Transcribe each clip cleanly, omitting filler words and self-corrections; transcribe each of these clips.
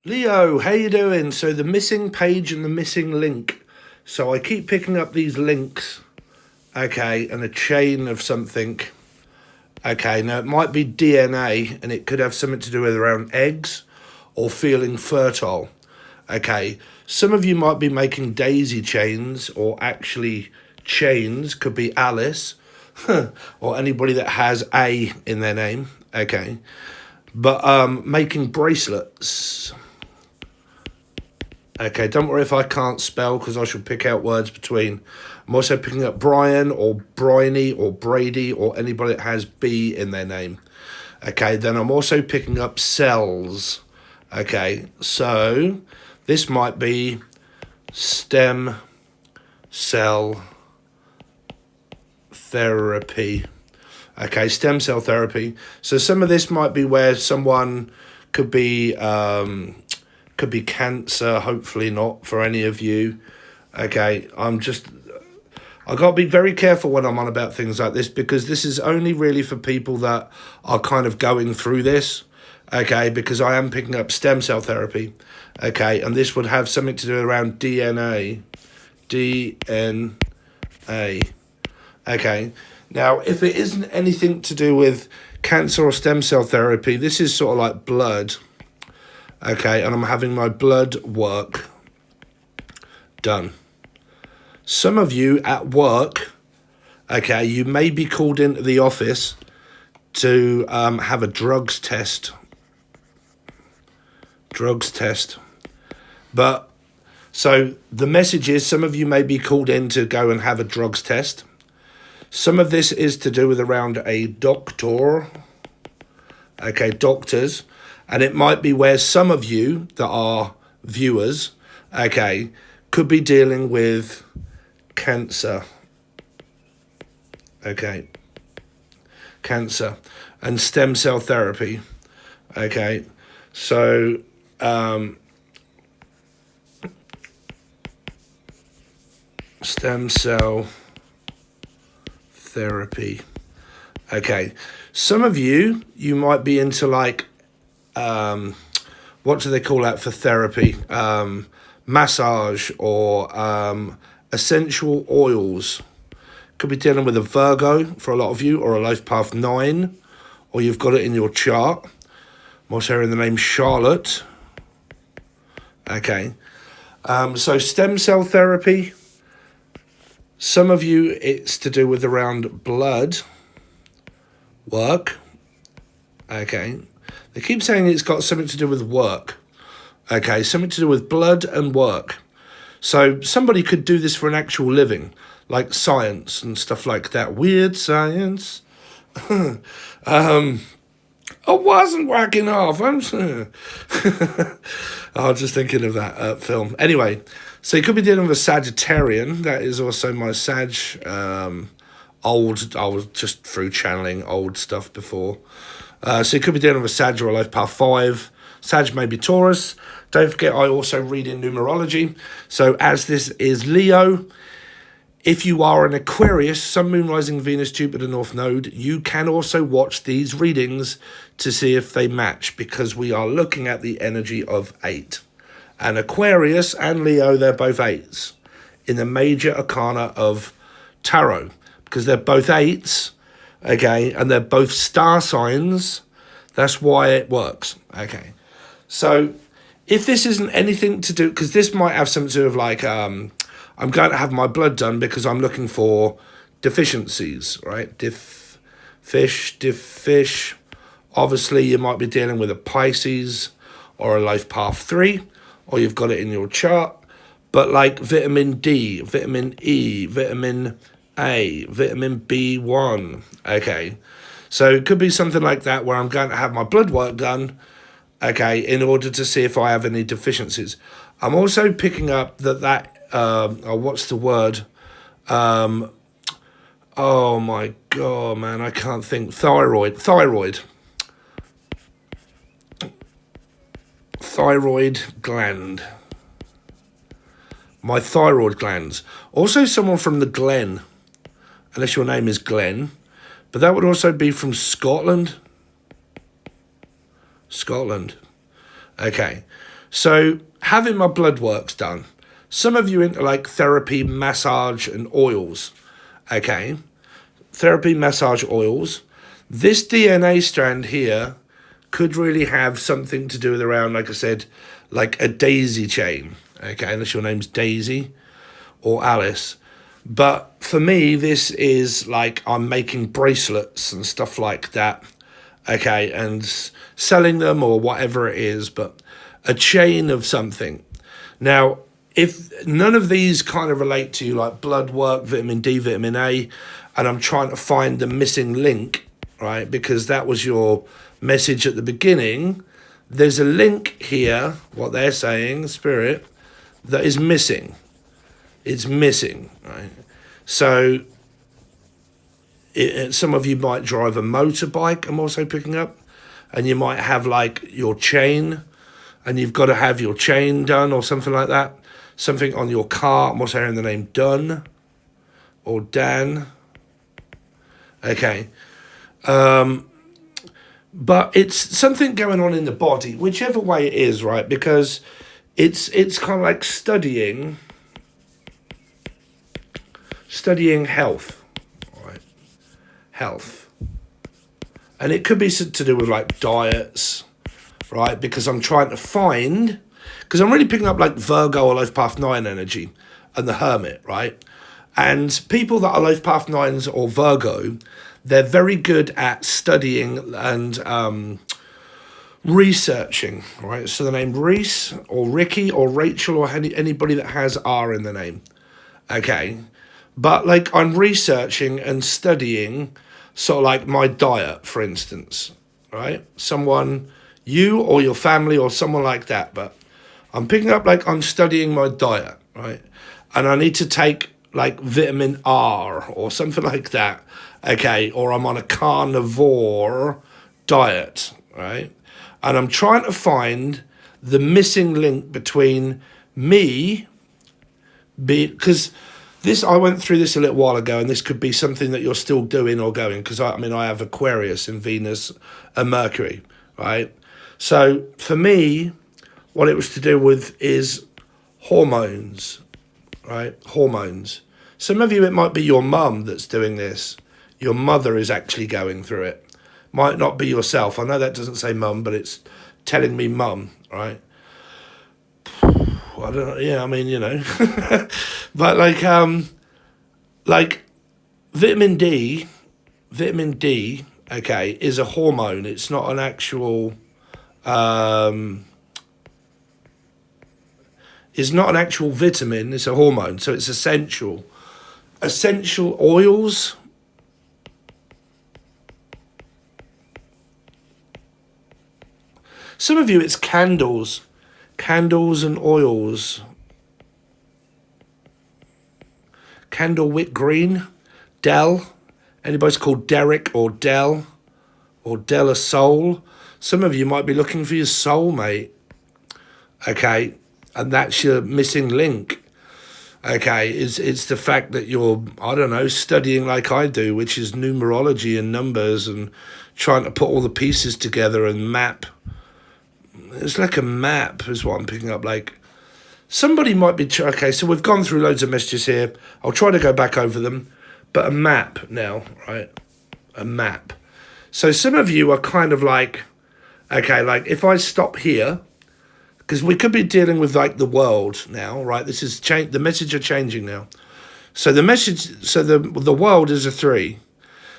Leo, how you doing? So the missing page and the missing link. So I keep picking up these links, okay, and a chain of something. Okay, now it might be DNA and it could have something to do with around eggs or feeling fertile. Okay, some of you might be making daisy chains or actually chains, could be Alice or anybody that has A in their name. Okay, but making bracelets. Okay, don't worry if I can't spell because I shall pick out words between. I'm also picking up Brian or Bryony or Brady or anybody that has B in their name. Okay, then I'm also picking up cells. Okay, so this might be stem cell therapy. Okay, stem cell therapy. So some of this might be where someone could be cancer, hopefully not for any of you. Okay, I got to be very careful when I'm on about things like this because this is only really for people that are kind of going through this. Okay, because I am picking up stem cell therapy. Okay, and this would have something to do around DNA. DNA. Okay, now if it isn't anything to do with cancer or stem cell therapy, this is sort of like blood. Okay, and I'm having my blood work done. Some of you at work, okay, you may be called into the office to have a drugs test. But, so the message is some of you may be called in to go and have a drugs test. Some of this is to do with around a doctor. Okay, doctors. And it might be where some of you that are viewers, okay, could be dealing with cancer. Okay. Cancer and stem cell therapy. Okay. So, stem cell therapy. Okay. Some of you might be into like, what do they call that for therapy? Massage or essential oils. Could be dealing with a Virgo for a lot of you, or a life path 9, or you've got it in your chart. I'm also hearing the name Charlotte. Okay. So stem cell therapy. Some of you, it's to do with around blood work. Okay. They keep saying it's got something to do with work. Okay, something to do with blood and work. So somebody could do this for an actual living, like science and stuff like that. Weird science. I wasn't whacking off. I was just thinking of that film. Anyway, so you could be dealing with a Sagittarian. That is also my Sag. I was just through channeling old stuff before. So you could be dealing with Sag or a life path 5. Sag may be Taurus. Don't forget, I also read in numerology. So as this is Leo, if you are an Aquarius, Sun, Moon, Rising, Venus, Jupiter, North Node, you can also watch these readings to see if they match, because we are looking at the energy of 8. And Aquarius and Leo, they're both 8s in the major arcana of tarot, because they're both 8s, okay, and they're both star signs. That's why it works, okay. So if this isn't anything to do, because this might have something to do with like, I'm going to have my blood done because I'm looking for deficiencies, right? Fish. Obviously, you might be dealing with a Pisces or a life path 3, or you've got it in your chart. But like vitamin D, vitamin E, vitamin A, vitamin B1, okay. So it could be something like that where I'm going to have my blood work done, okay, in order to see if I have any deficiencies. I'm also picking up that what's the word? Oh my God, man, I can't think. Thyroid gland. My thyroid glands. Also someone from the Glen, unless your name is Glenn, but that would also be from Scotland. Okay. So having my blood works done. Some of you into like therapy, massage, and oils. Okay, therapy, massage, oils. This DNA strand here could really have something to do with around, like I said, like a daisy chain. Okay, unless your name's Daisy or Alice. But for me, this is like I'm making bracelets and stuff like that. Okay, and selling them or whatever it is, but a chain of something. Now, if none of these kind of relate to you, like blood work, vitamin D, vitamin A, and I'm trying to find the missing link, right, because that was your message at the beginning, there's a link here, what they're saying, spirit, that is missing. It's missing, right? So some of you might drive a motorbike, I'm also picking up, and you might have like your chain, and you've got to have your chain done or something like that. Something on your car, I'm also hearing the name Dunn or Dan. Okay. But it's something going on in the body, whichever way it is, right? Because it's kind of like studying health, right? Health. And it could be to do with like diets, right? Because I'm trying to find, because I'm really picking up like Virgo or Life Path 9 energy and the Hermit, right? And people that are Life Path 9s or Virgo, they're very good at studying and researching, right? So the name Reese or Ricky or Rachel or anybody that has R in the name, okay? But like I'm researching and studying sort of like my diet, for instance, right? Someone, you or your family or someone like that, but I'm picking up like I'm studying my diet, right? And I need to take like vitamin R or something like that, okay? Or I'm on a carnivore diet, right? And I'm trying to find the missing link between me, because this, I went through this a little while ago, and this could be something that you're still doing or going, because I mean, I have Aquarius and Venus and Mercury, right? So for me, what it was to do with is hormones, right? Hormones. Some of you, it might be your mum that's doing this. Your mother is actually going through it. Might not be yourself. I know that doesn't say mum, but it's telling me mum, right? I don't know. Yeah, I mean, you know. But like vitamin D, okay, is a hormone. It's not an actual, it's not an actual vitamin. It's a hormone, so it's essential. Essential oils. Some of you, it's candles and oils. Candlewick green, Dell. Anybody's called Derek or Dell or Della Soul. Some of you might be looking for your soulmate, okay, and that's your missing link. Okay, it's the fact that you're, I don't know, studying like I do, which is numerology and numbers and trying to put all the pieces together and map. It's like a map is what I'm picking up. Like somebody might be, okay, so we've gone through loads of messages here. I'll try to go back over them, but a map now, right? A map. So some of you are kind of like, okay, like if I stop here, because we could be dealing with like the world now, right? This is change. The message are changing now. So the message, so the world is a 3.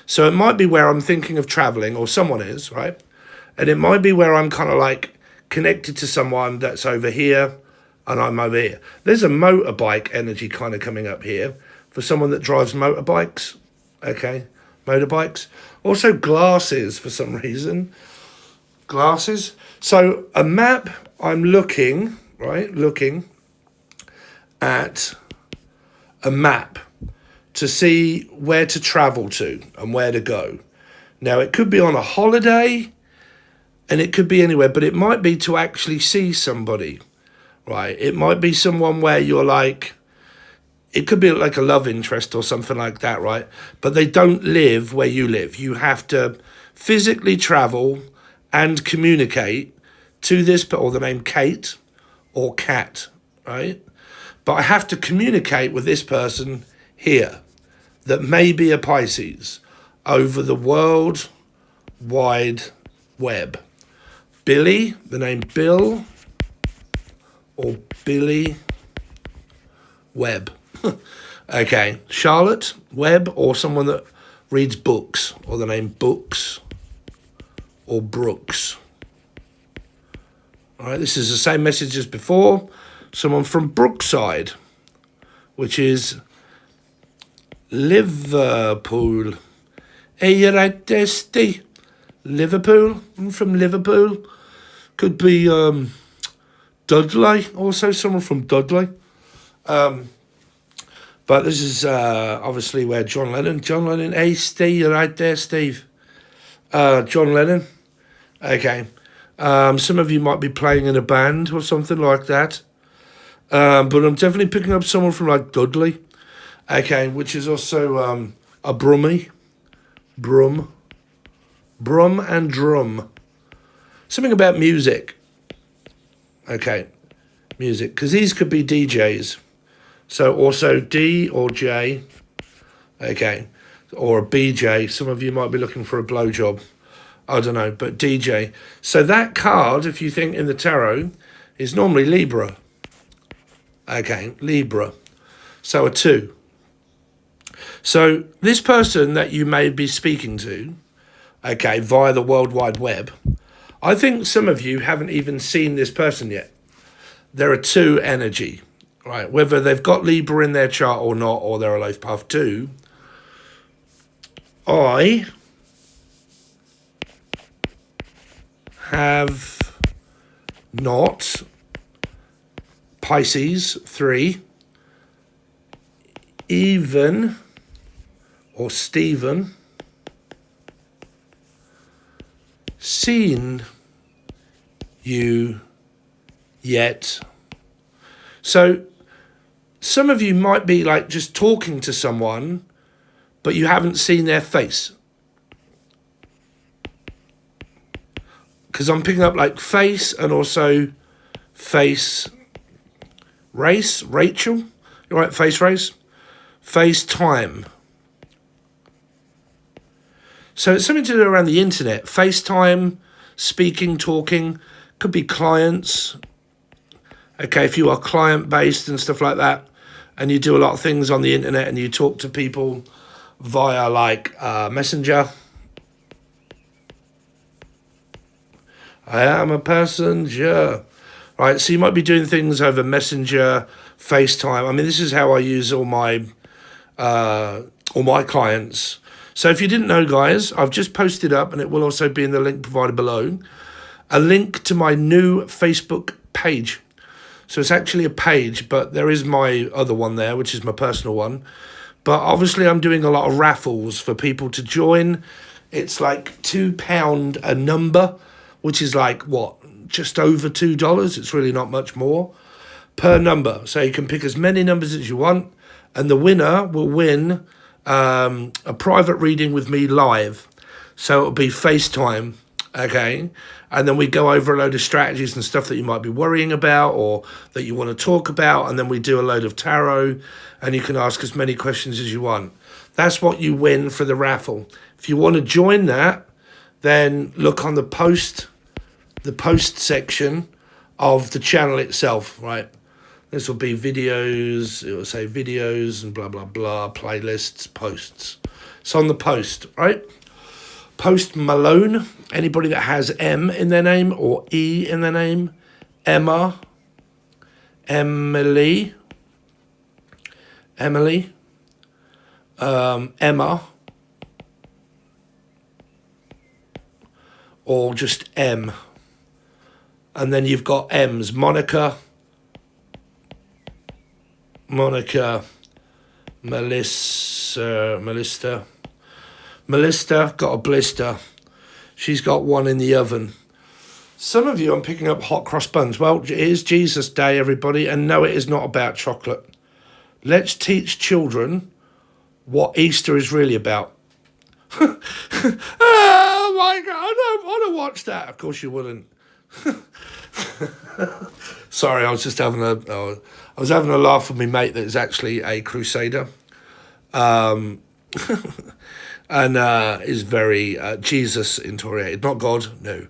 So it might be where I'm thinking of traveling, or someone is, right? And it might be where I'm kind of like connected to someone that's over here, and I'm over here. There's a motorbike energy kind of coming up here for someone that drives motorbikes. Okay, motorbikes. Also glasses for some reason. Glasses. So a map, I'm looking, right? Looking at a map to see where to travel to and where to go. Now, it could be on a holiday and it could be anywhere, but it might be to actually see somebody, right? It might be someone where you're like, it could be like a love interest or something like that, right? But they don't live where you live. You have to physically travel and communicate to this, or the name Kate or cat, right? But I have to communicate with this person here that may be a Pisces over the World Wide Web. Billy, the name Bill, or Billy Webb. Okay, Charlotte Webb, or someone that reads books, or the name Books, or Brooks. All right, this is the same message as before. Someone from Brookside, which is Liverpool. Hey, you right there, Steve? Liverpool. I'm from Liverpool. Could be Dudley. Also, someone from Dudley. But this is obviously where John Lennon. Hey, Steve, you right there, Steve? John Lennon. Okay. Some of you might be playing in a band or something like that. But I'm definitely picking up someone from like Dudley. Okay, which is also a Brummie. Brum and drum. Something about music. Okay, music. Because these could be DJs. So also D or J. Okay, or a BJ. Some of you might be looking for a blowjob. I don't know, but DJ. So that card, if you think in the tarot, is normally Libra. Okay, Libra. So a 2. So this person that you may be speaking to, okay, via the World Wide Web, I think some of you haven't even seen this person yet. They're a 2 energy, right? Whether they've got Libra in their chart or not, or they're a life path 2, I have not Pisces 3, even, or Stephen, seen you yet. So some of you might be like just talking to someone, but you haven't seen their face. Because I'm picking up like face and also face race, Rachel. You right, face race? FaceTime. So it's something to do around the internet. FaceTime, speaking, talking, could be clients. Okay, if you are client-based and stuff like that, and you do a lot of things on the internet and you talk to people via like Messenger. I am a passenger. Right, so you might be doing things over Messenger, FaceTime. I mean, this is how I use all my clients. So if you didn't know, guys, I've just posted up, and it will also be in the link provided below, a link to my new Facebook page. So it's actually a page, but there is my other one there, which is my personal one. But obviously I'm doing a lot of raffles for people to join. It's like £2 a number, which is like, what, just over $2? It's really not much more per number. So you can pick as many numbers as you want, and the winner will win a private reading with me live. So it'll be FaceTime, okay? And then we go over a load of strategies and stuff that you might be worrying about or that you want to talk about, and then we do a load of tarot, and you can ask as many questions as you want. That's what you win for the raffle. If you want to join that, then look on the post section of the channel itself, right? This will be videos, it will say videos and blah, blah, blah, playlists, posts. It's on the post, right? Post Malone, anybody that has M in their name or E in their name. Emma, Emily, Emma, or just M. And then you've got M's, Monica, Melissa, got a blister. She's got one in the oven. Some of you, I'm picking up hot cross buns. Well, it is Jesus Day, everybody, and no, it is not about chocolate. Let's teach children what Easter is really about. Oh my God, I don't want to watch that. Of course you wouldn't. Sorry, I was just having a laugh with my mate that is actually a crusader, and is very Jesus oriented. Not God, no.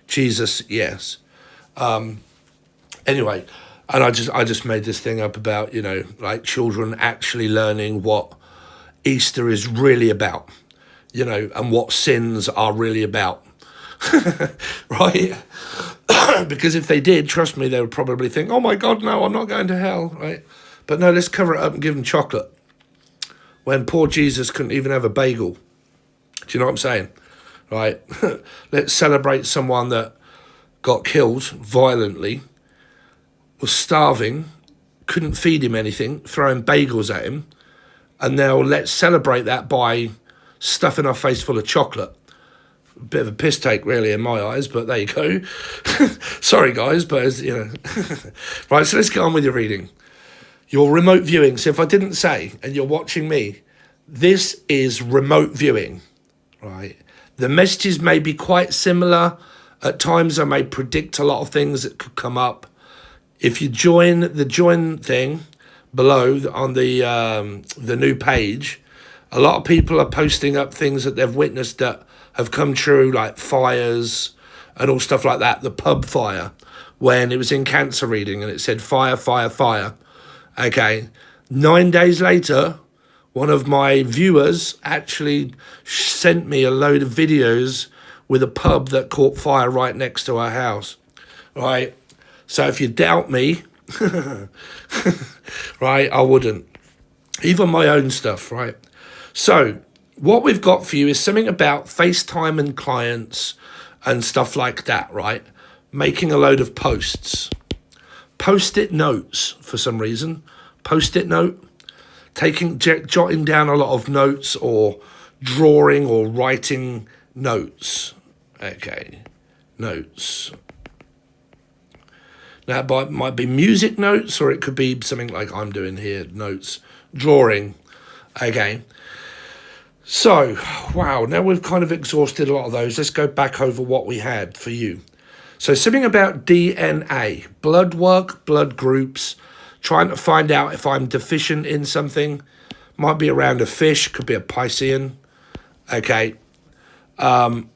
Jesus, yes. Anyway, and I just made this thing up about, like children actually learning what Easter is really about, and what sins are really about. Right? Because if they did, trust me, they would probably think, oh my God, no, I'm not going to hell, right? But no, let's cover it up and give them chocolate. When poor Jesus couldn't even have a bagel. Do you know what I'm saying? Right? Let's celebrate someone that got killed violently, was starving, couldn't feed him anything, throwing bagels at him, and now let's celebrate that by stuffing our face full of chocolate. A bit of a piss take, really, in my eyes, but there you go. Sorry, guys, but Right, so let's get on with your reading. Your remote viewing. So if I didn't say, and you're watching me, this is remote viewing, right? The messages may be quite similar. At times I may predict a lot of things that could come up. If you join the join thing below on the new page, a lot of people are posting up things that they've witnessed that have come true, like fires and all stuff like that. The pub fire, when it was in cancer reading and it said fire, fire, fire. Okay, 9 days later, one of my viewers actually sent me a load of videos with a pub that caught fire right next to our house, right? So if you doubt me, right, I wouldn't. Even my own stuff, right? So what we've got for you is something about FaceTime and clients and stuff like that, right? Making a load of posts. Post-it notes for some reason. Post-it note. Jotting down a lot of notes or drawing or writing notes. Okay, notes. Now, it might be music notes, or it could be something like I'm doing here, notes, drawing. Okay. So, wow, now we've kind of exhausted a lot of those. Let's go back over what we had for you. So something about DNA, blood work, blood groups, trying to find out if I'm deficient in something. Might be around a fish, could be a Piscean. Okay. Trying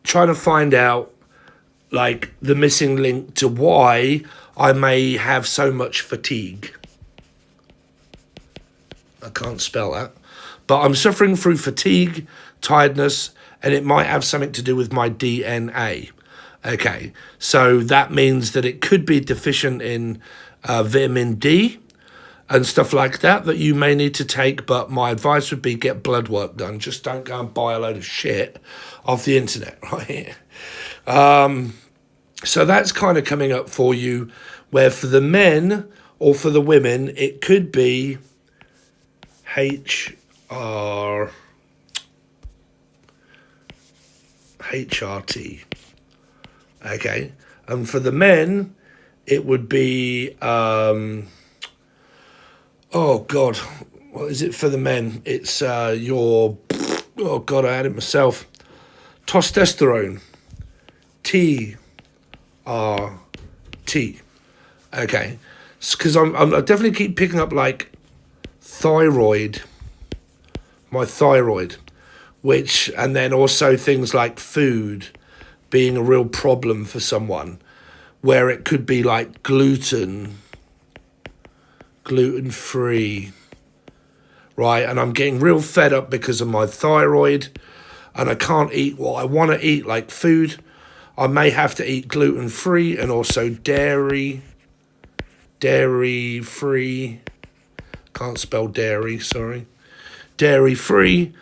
to find out, like, the missing link to why I may have so much fatigue. I can't spell that. But I'm suffering through fatigue, tiredness, and it might have something to do with my DNA. Okay, so that means that it could be deficient in vitamin D and stuff like that you may need to take, but my advice would be get blood work done. Just don't go and buy a load of shit off the internet, right? So that's kind of coming up for you, where for the men or for the women, it could be HRT. Okay. And for the men, it would be, oh God, what is it for the men? It's your, oh God, I had it myself. Testosterone. TRT. Okay. Because I definitely keep picking up like thyroid, my thyroid, and then also things like food being a real problem for someone, where it could be like gluten-free, right? And I'm getting real fed up because of my thyroid and I can't eat what I want to eat, like food. I may have to eat gluten-free and also dairy-free. Can't spell dairy, sorry. Dairy-free.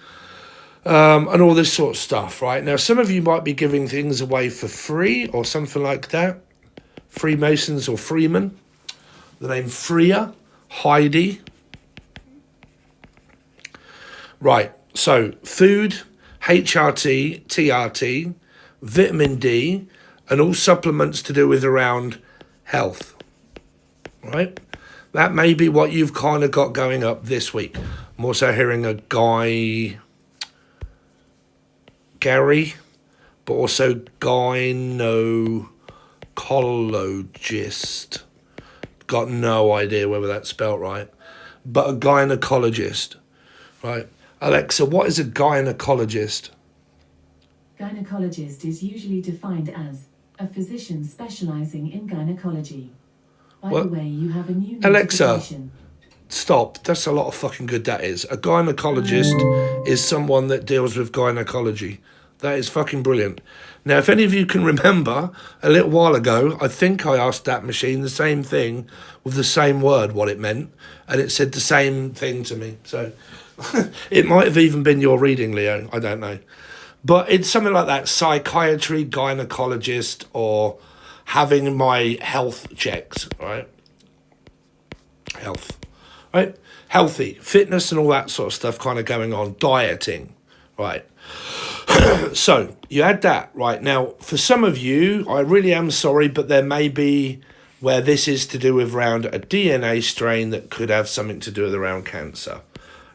And all this sort of stuff, right? Now, some of you might be giving things away for free or something like that. Freemasons or Freeman. The name Freya, Heidi. Right, so food, HRT, TRT, vitamin D, and all supplements to do with around health, right? That may be what you've kind of got going up this week. I'm also hearing a Gary, but also gynecologist. gynecologist. Got no idea whether that's spelt right. But a gynecologist, right? Alexa, what is a gynecologist? Gynecologist is usually defined as a physician specializing in gynecology. By the way, you have a new notification. Stop. That's a lot of fucking good, that is. A gynecologist is someone that deals with gynecology. That is fucking brilliant. Now, if any of you can remember, a little while ago, I think I asked that machine the same thing with the same word, what it meant, and it said the same thing to me. So it might have even been your reading, Leo. I don't know. But it's something like that, psychiatry, gynecologist, or having my health checked, right? Health, right? Healthy, fitness and all that sort of stuff kind of going on, dieting, right? So you had that, right? Now, for some of you, I really am sorry, but there may be where this is to do with around a DNA strain that could have something to do with around cancer,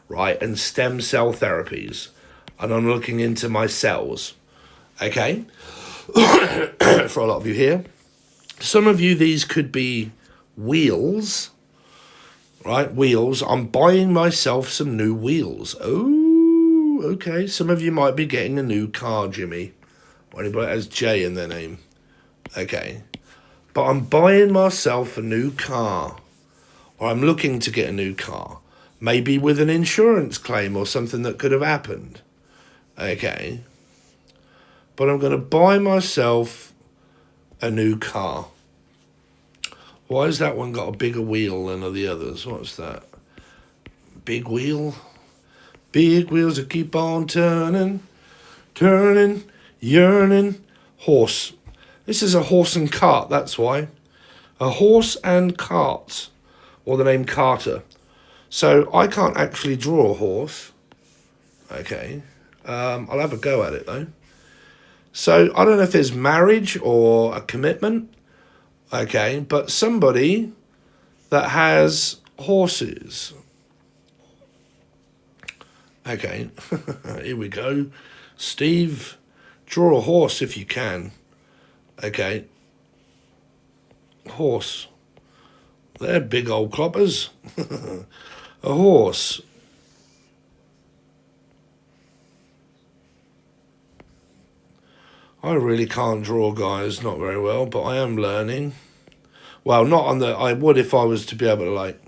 right? And stem cell therapies. And I'm looking into my cells, okay? For a lot of you here. Some of you, these could be wheels, right? Wheels. I'm buying myself some new wheels. Oh, okay. Some of you might be getting a new car, Jimmy. Or anybody that has J in their name. Okay. But I'm buying myself a new car. Or I'm looking to get a new car. Maybe with an insurance claim or something that could have happened. Okay. But I'm going to buy myself a new car. Why has that one got a bigger wheel than the others? What's that? Big wheel? Big wheels that keep on turning, turning, yearning. Horse. This is a horse and cart, that's why. A horse and cart. Or the name Carter. So I can't actually draw a horse. Okay. I'll have a go at it though. So I don't know if there's marriage or a commitment. Okay, but somebody that has horses. Okay, here we go. Steve, draw a horse if you can. Okay. Horse. They're big old cloppers. A horse. I really can't draw, guys, not very well, but I am learning. Well, not on the... I would if I was to be able to, like,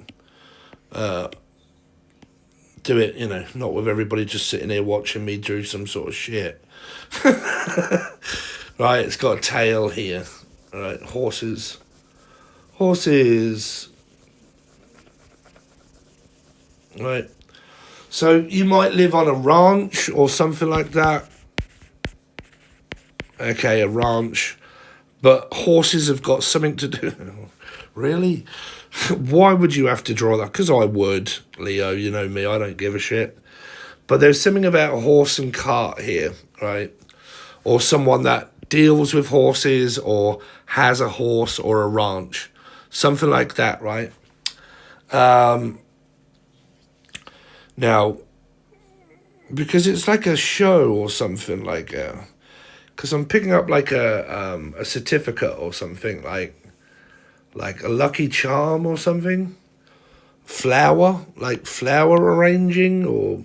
do it, you know, not with everybody just sitting here watching me do some sort of shit. Right, it's got a tail here. All right, horses. Horses. Right. So you might live on a ranch or something like that. Okay, a ranch. But horses have got something to do. Really? Why would you have to draw that? Because I would, Leo. You know me. I don't give a shit. But there's something about a horse and cart here, right? Or someone that deals with horses or has a horse or a ranch. Something like that, right? Now, because it's like a show or something like... because I'm picking up like a certificate or something, like a lucky charm or something. Flower, like flower arranging or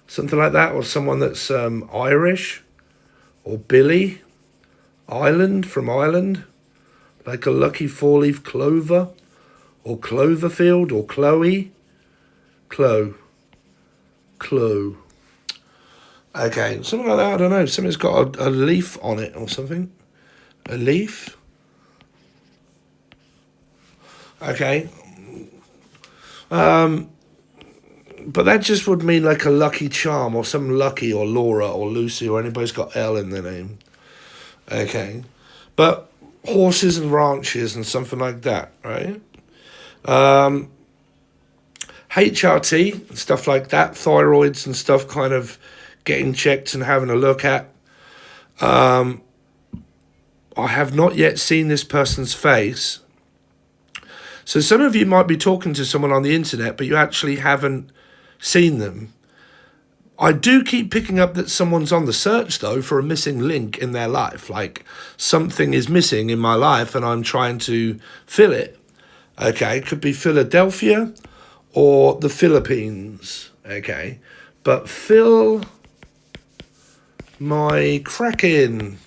something like that. Or someone that's Irish or Billy, Ireland, from Ireland. Like a lucky four-leaf clover or Cloverfield or Chloe. Chloe. Okay, something like that, I don't know. Something's got a leaf on it or something. A leaf? Okay. But that just would mean like a lucky charm or some Lucky or Laura or Lucy or anybody's got L in their name. Okay. But horses and ranches and something like that, right? HRT and stuff like that, thyroids and stuff kind of getting checked and having a look at. I have not yet seen this person's face. So some of you might be talking to someone on the internet, but you actually haven't seen them. I do keep picking up that someone's on the search, though, for a missing link in their life. Like, something is missing in my life and I'm trying to fill it. Okay, it could be Philadelphia or the Philippines. Okay, but fill my cracking.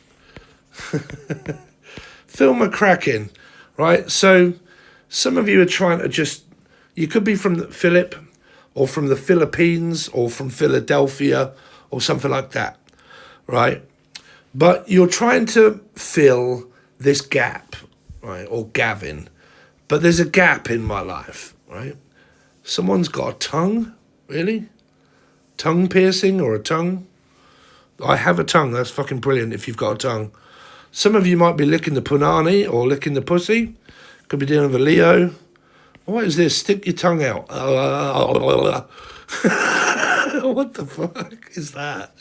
Fill my cracking, right? So some of you are trying to just, you could be from Philip or from the Philippines or from Philadelphia or something like that, right? But you're trying to fill this gap, right? Or Gavin. But there's a gap in my life, right? Someone's got a tongue, really? Tongue piercing or a tongue? I have a tongue, that's fucking brilliant if you've got a tongue. Some of you might be licking the punani or licking the pussy. Could be dealing with a Leo. What is this? Stick your tongue out. What the fuck is that?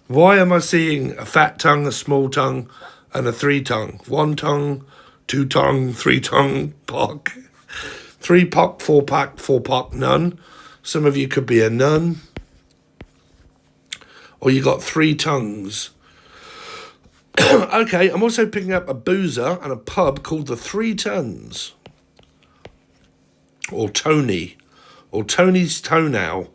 Why am I seeing a fat tongue, a small tongue, and a three tongue? One tongue, two tongue, three tongue, pock. Three pock, four pock, none. Some of you could be a nun. Or you got three tongues. Okay, I'm also picking up a boozer and a pub called the Three Tons. Or Tony. Or Tony's Toenail.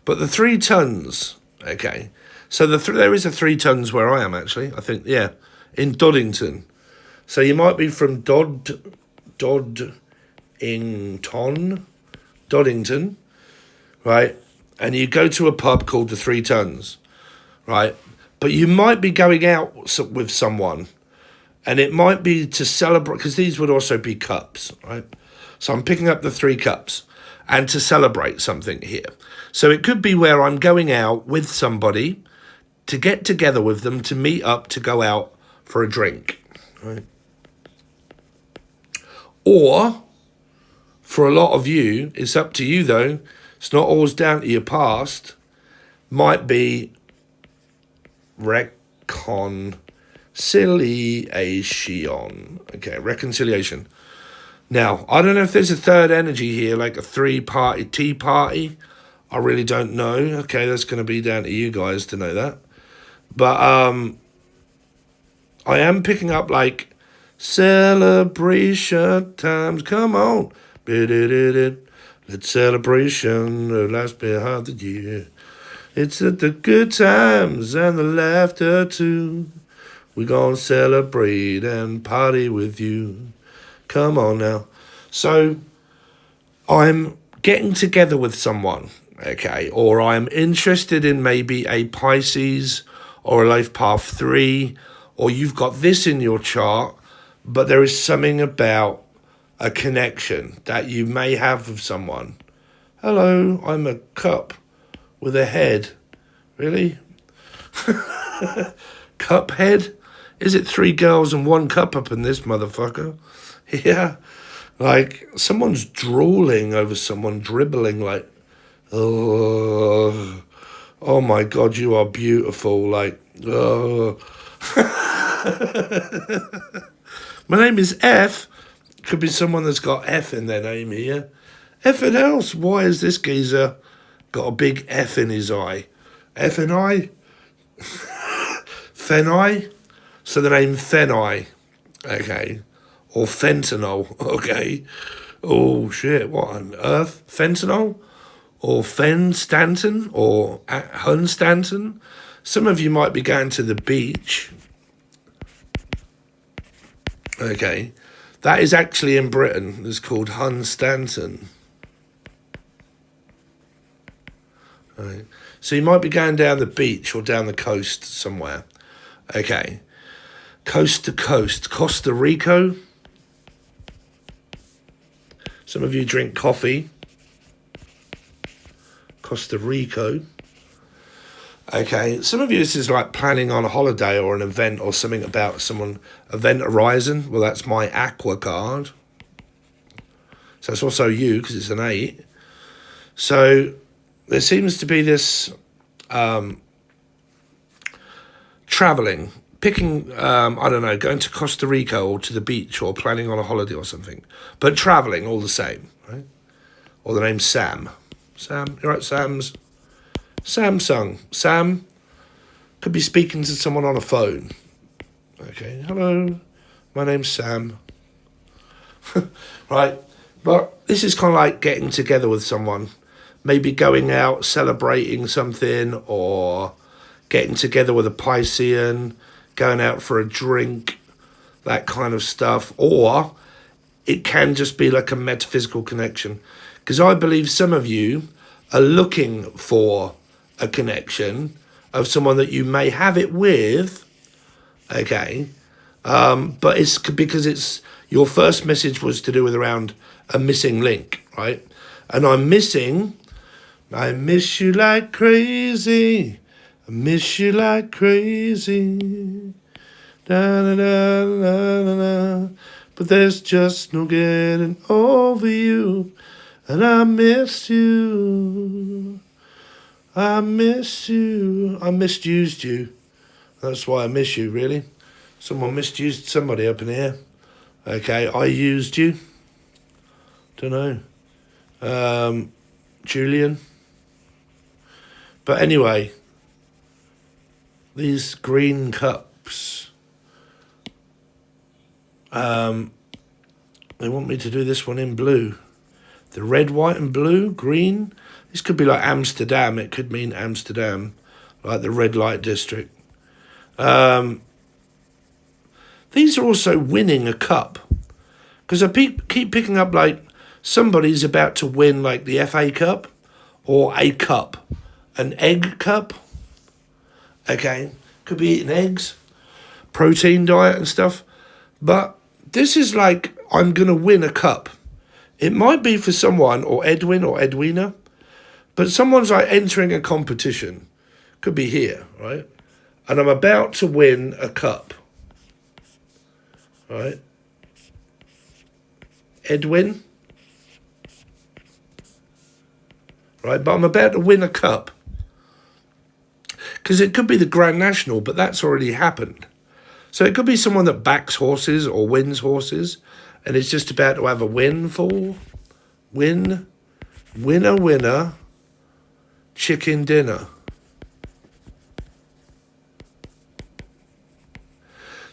But the 3 tons. Okay. So there is a 3 tons where I am, actually. I think, yeah. In Doddington. So you might be from Doddington. Right? And you go to a pub called the 3 Tons. Right? But you might be going out with someone, and it might be to celebrate, because these would also be cups, right? So I'm picking up the 3 cups, and to celebrate something here. So it could be where I'm going out with somebody to get together with them, to meet up, to go out for a drink, right? Or, for a lot of you, it's up to you though, it's not always down to your past, might be reconciliation. Okay, reconciliation. Now, I don't know if there's a third energy here, like a 3-party tea party. I really don't know. Okay, that's going to be down to you guys to know that. But I am picking up like celebration times. Come on. Let's celebration last behind the year. It's at the good times and the laughter too. We're gonna celebrate and party with you. Come on now. So, I'm getting together with someone, okay? Or I'm interested in maybe a Pisces or a life path 3, or you've got this in your chart, but there is something about a connection that you may have with someone. Hello, I'm a cup with a head. Really? Cuphead? Is it 3 girls and 1 cup up in this motherfucker? Yeah. Like, someone's drooling over someone, dribbling like, oh my God, you are beautiful. Like, oh. My name is F. Could be someone that's got F in their name here. F and else. Why has this geezer got a big F in his eye? F and I? Fenai? So the name Fenai. Okay. Or fentanyl. Okay. Oh shit, what on earth? Fentanyl? Or Fen Stanton? Or Hun Stanton? Some of you might be going to the beach. Okay. That is actually in Britain. It's called Hun Stanton. Right. So you might be going down the beach or down the coast somewhere. Okay. Coast to coast. Costa Rica. Some of you drink coffee. Costa Rica. Okay. Some of you, this is like planning on a holiday or an event or something about someone. Event horizon. Well, that's my aqua card. So it's also you because it's an 8. So there seems to be this traveling, picking, I don't know, going to Costa Rica or to the beach or planning on a holiday or something, but traveling all the same, right? Or the name's Sam. Sam, you're right, Sam's. Samsung. Sam could be speaking to someone on a phone. Okay, hello, my name's Sam. Right, but this is kind of like getting together with someone. Maybe going out, celebrating something, or getting together with a Piscean, going out for a drink, that kind of stuff. Or it can just be like a metaphysical connection. Because I believe some of you are looking for a connection of someone that you may have it with, okay? But it's because it's your first message was to do with around a missing link, right? And I miss you like crazy. I miss you like crazy. Da, da, da, da, da, da. But there's just no getting over you. And I miss you. I miss you. I misused you. That's why I miss you, really. Someone misused somebody up in here. Okay, I used you. Don't know. Julian. But anyway, these green cups. They want me to do this one in blue. The red, white and blue, green. This could be like Amsterdam. It could mean Amsterdam, like the red light district. These are also winning a cup. Because I keep picking up like somebody's about to win like the FA Cup or a cup. An egg cup. Okay. Could be eating eggs. Protein diet and stuff. But this is like I'm going to win a cup. It might be for someone or Edwin or Edwina. But someone's like entering a competition. Could be here, right? And I'm about to win a cup. Right? Edwin. Right, but I'm about to win a cup. Because it could be the Grand National, but that's already happened. So it could be someone that backs horses or wins horses, and it's just about to have a windfall. Winner, chicken dinner.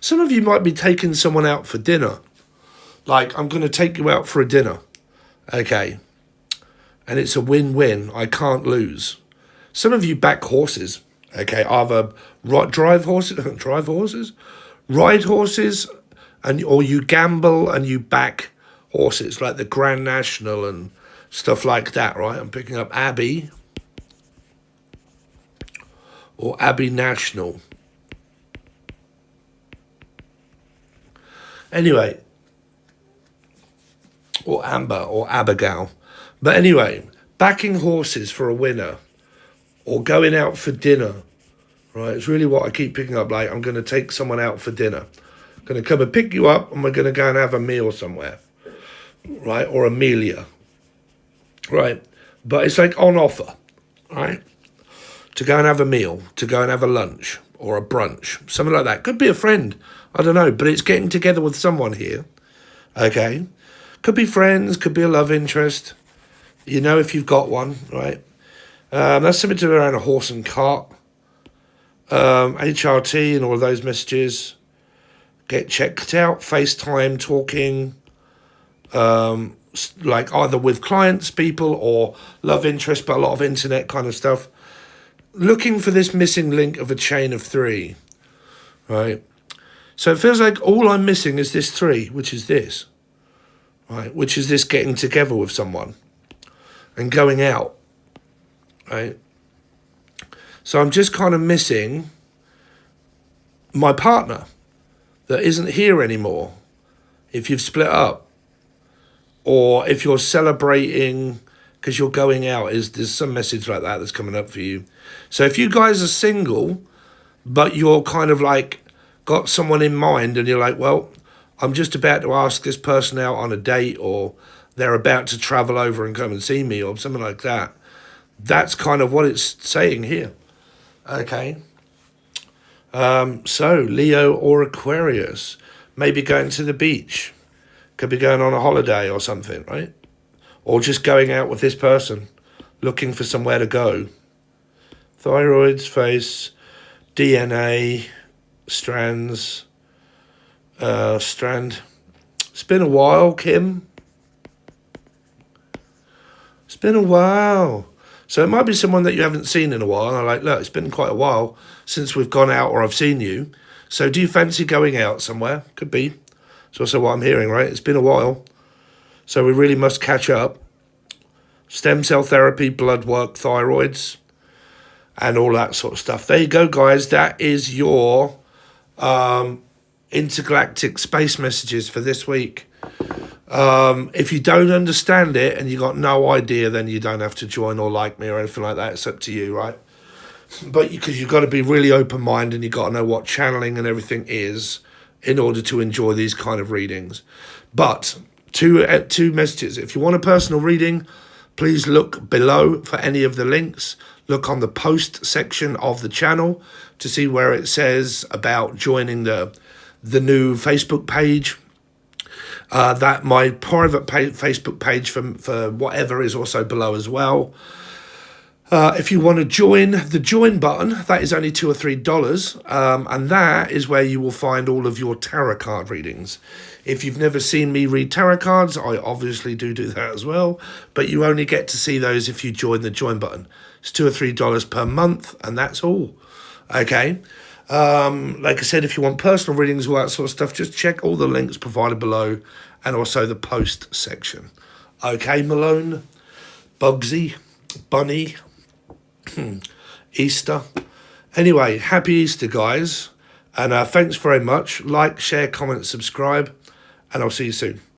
Some of you might be taking someone out for dinner. Like, I'm going to take you out for a dinner. Okay. And it's a win-win. I can't lose. Some of you back horses. Okay. Either ride horses, or you gamble and you back horses, like the Grand National and stuff like that, right? I'm picking up Abbey or Abbey National. Anyway, or Amber or Abigail. But anyway, backing horses for a winner or going out for dinner, right? It's really what I keep picking up. Like, I'm going to take someone out for dinner. I'm going to come and pick you up and we're going to go and have a meal somewhere, right? Or Amelia, right? But it's like on offer, right? To go and have a meal, to go and have a lunch or a brunch, something like that. Could be a friend. I don't know, but it's getting together with someone here, okay? Could be friends, could be a love interest, you know, if you've got one, right? That's something to do around a horse and cart, HRT and all of those messages. Get checked out, FaceTime, talking, like either with clients, people, or love interest, but a lot of internet kind of stuff. Looking for this missing link of a chain of 3, right? So it feels like all I'm missing is this 3, which is this, right? Which is this getting together with someone and going out, right? So I'm just kind of missing my partner that isn't here anymore if you've split up or if you're celebrating because you're going out. There's some message like that that's coming up for you. So if you guys are single, but you're kind of like got someone in mind and you're like, well, I'm just about to ask this person out on a date or they're about to travel over and come and see me or something like that. That's kind of what it's saying here. Okay. So Leo or Aquarius, maybe going to the beach, could be going on a holiday or something, right? Or just going out with this person, looking for somewhere to go. Thyroids, face, DNA, strands, strand. It's been a while, Kim. It's been a while. So it might be someone that you haven't seen in a while. And I'm like, look, it's been quite a while since we've gone out or I've seen you. So do you fancy going out somewhere? Could be. It's also what I'm hearing, right? It's been a while. So we really must catch up. Stem cell therapy, blood work, thyroids, and all that sort of stuff. There you go, guys. That is your intergalactic space messages for this week. If you don't understand it and you got no idea, then you don't have to join or like me or anything like that. It's up to you, right? But because you've got to be really open-minded and you've got to know what channeling and everything is in order to enjoy these kind of readings. But two messages. If you want a personal reading, please look below for any of the links. Look on the post section of the channel to see where it says about joining the new Facebook page. That my private Facebook page for whatever is also below as well. If you want to join, the join button, that is only $2 or $3, and that is where you will find all of your tarot card readings. If you've never seen me read tarot cards, I obviously do that as well, but you only get to see those if you join the join button. It's $2 or $3 per month, and that's all. Okay. Like I said, if you want personal readings, all that sort of stuff, just check all the links provided below and also the post section. Okay, Malone, Bugsy, Bunny, Easter. Anyway, happy Easter, guys. And thanks very much. Like, share, comment, subscribe, and I'll see you soon.